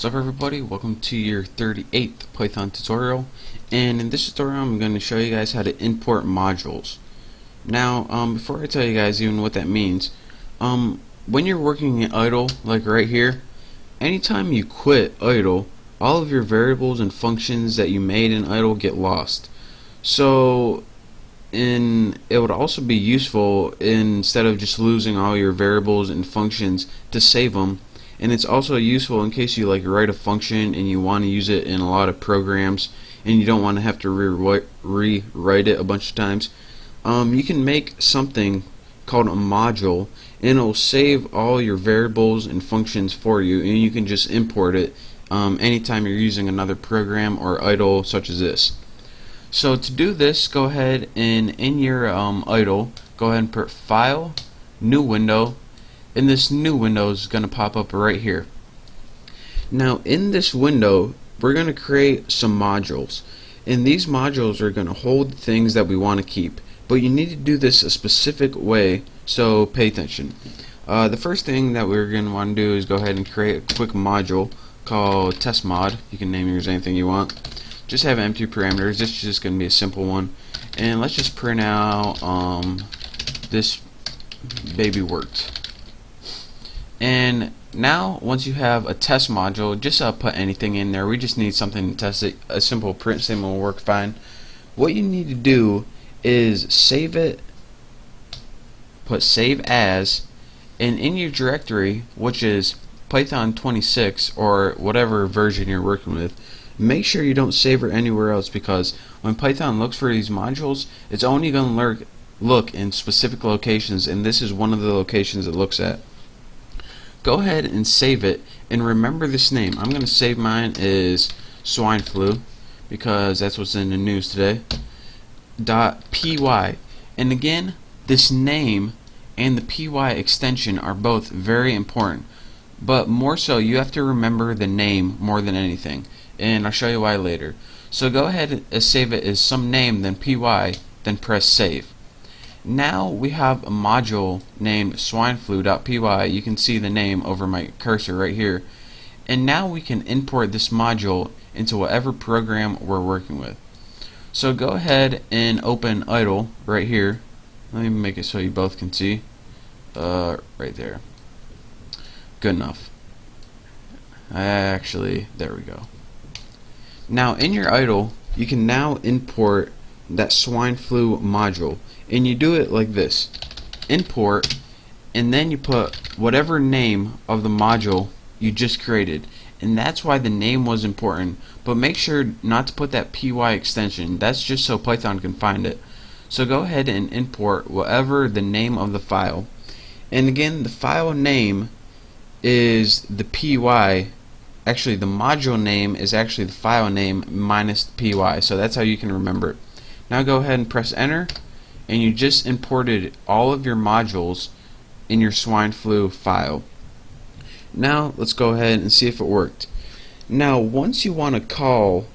What's up everybody, welcome to your 38th Python tutorial, and in this tutorial I'm going to show you guys how to import modules. Now before I tell you guys even what that means, when you're working in idle, like right here, anytime you quit idle, all of your variables and functions that you made in idle get lost. So it would also be useful, instead of just losing all your variables and functions, to save them. And it's also useful in case you write a function and you want to use it in a lot of programs and you don't want to have to rewrite it a bunch of times. You can make something called a module, and it'll save all your variables and functions for you, and you can just import it anytime you're using another program or idle such as this. So to do this, go ahead and in your idle, go ahead and put File, New Window, and this new window is going to pop up right here. Now in this window we're going to create some modules, and these modules are going to hold things that we want to keep, but you need to do this a specific way, so pay attention. The first thing that we're going to want to do is go ahead and create a quick module called test mod. You can name yours anything you want. Just have empty parameters. This is just going to be a simple one, and let's just print out this baby worked. And now once you have a test module, just put anything in there. We just need something to test it. A simple print statement will work fine. What you need to do is save it, put save as, and in your directory, which is Python 26 or whatever version you're working with, make sure you don't save it anywhere else, because when Python looks for these modules, it's only going to look in specific locations, and this is one of the locations it looks at. Go ahead and save it, and remember this name. I'm going to save mine as swine flu, because that's what's in the news today. .py, and again, this name and the py extension are both very important, but more so you have to remember the name more than anything, and I'll show you why later. So go ahead and save it as some name, then py, then press save. Now we have a module named swineflu.py. You can see the name over my cursor right here, and now we can import this module into whatever program we're working with. So go ahead and open idle right here. Let me make it so you both can see. Right there. Good enough. Actually, there we go. Now in your idle, you can now import that swine flu module, and you do it like this: import, and then you put whatever name of the module you just created, and that's why the name was important, but make sure not to put that py extension. That's just so Python can find it. So go ahead and import whatever the name of the file, and again, the file name is the py. Actually, the module name is actually the file name minus the py, so that's how you can remember it. Now go ahead and press enter, and you just imported all of your modules in your swine flu file. Now let's go ahead and see if it worked. Now once you want to call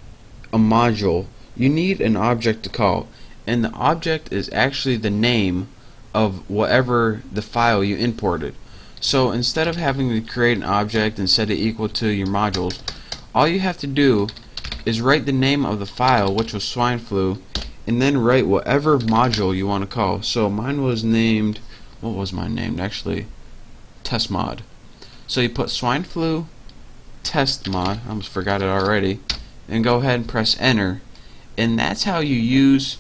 a module, you need an object to call, and the object is actually the name of whatever the file you imported. So instead of having to create an object and set it equal to your modules, all you have to do is write the name of the file, which was swine flu, and then write whatever module you want to call. So mine was named, what was mine named? Actually, test mod. So you put swine flu test mod, I almost forgot it already, and go ahead and press enter, and that's how you use,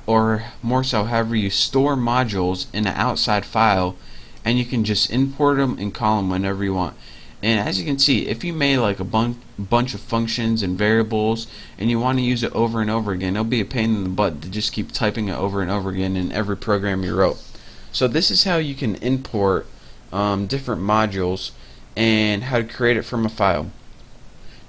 or more so however you store modules in an outside file, and you can just import them and call them whenever you want. And as you can see, if you made like a bunch of functions and variables and you want to use it over and over again, it'll be a pain in the butt to just keep typing it over and over again in every program you wrote. So this is how you can import different modules and how to create it from a file.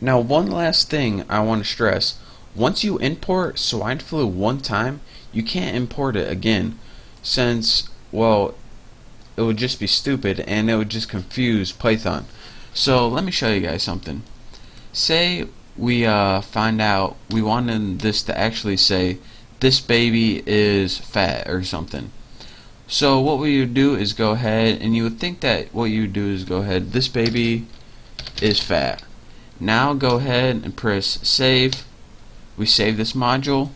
Now one last thing I want to stress: once you import swine flu one time, you can't import it again, since, well, it would just be stupid and it would just confuse Python. So let me show you guys something. Say we find out we wanted this to actually say this baby is fat or something. So what we would do is go ahead, and you would think that what you would do is go ahead, this baby is fat. Now go ahead and press save. We save this module.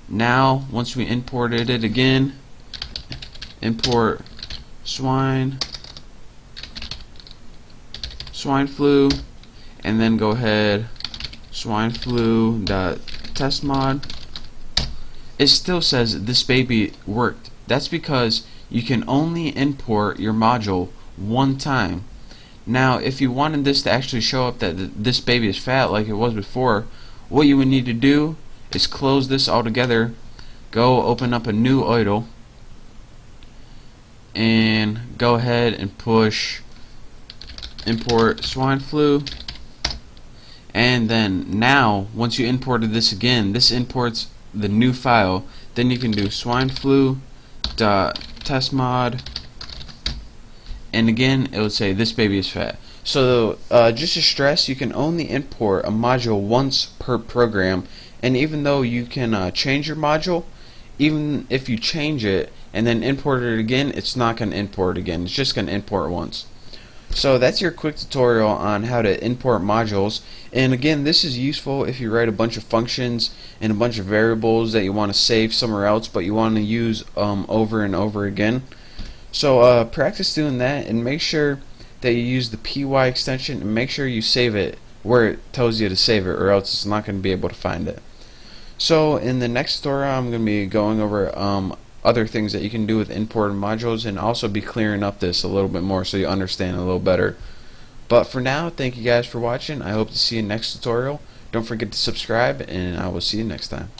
Now once we imported it again, import swine flu, and then go ahead swine flu dot test mod. It still says this baby worked. That's because you can only import your module one time. Now if you wanted this to actually show up that this baby is fat like it was before, what you would need to do is close this all together, go open up a new idle, and go ahead and push import swine flu. And then now once you imported this again, this imports the new file. Then you can do swine flu dot test mod, and again it would say this baby is fat. So just to stress, you can only import a module once per program, and even though you can change your module, even if you change it and then import it again, it's not going to import again. It's just going to import once. So that's your quick tutorial on how to import modules. And again, this is useful if you write a bunch of functions and a bunch of variables that you want to save somewhere else but you want to use over and over again. So practice doing that, and make sure that you use the py extension, and make sure you save it where it tells you to save it, or else it's not going to be able to find it. So in the next tutorial I'm going to be going over other things that you can do with imported modules, and also be clearing up this a little bit more so you understand a little better. But for now, thank you guys for watching. I hope to see you next tutorial. Don't forget to subscribe, and I will see you next time.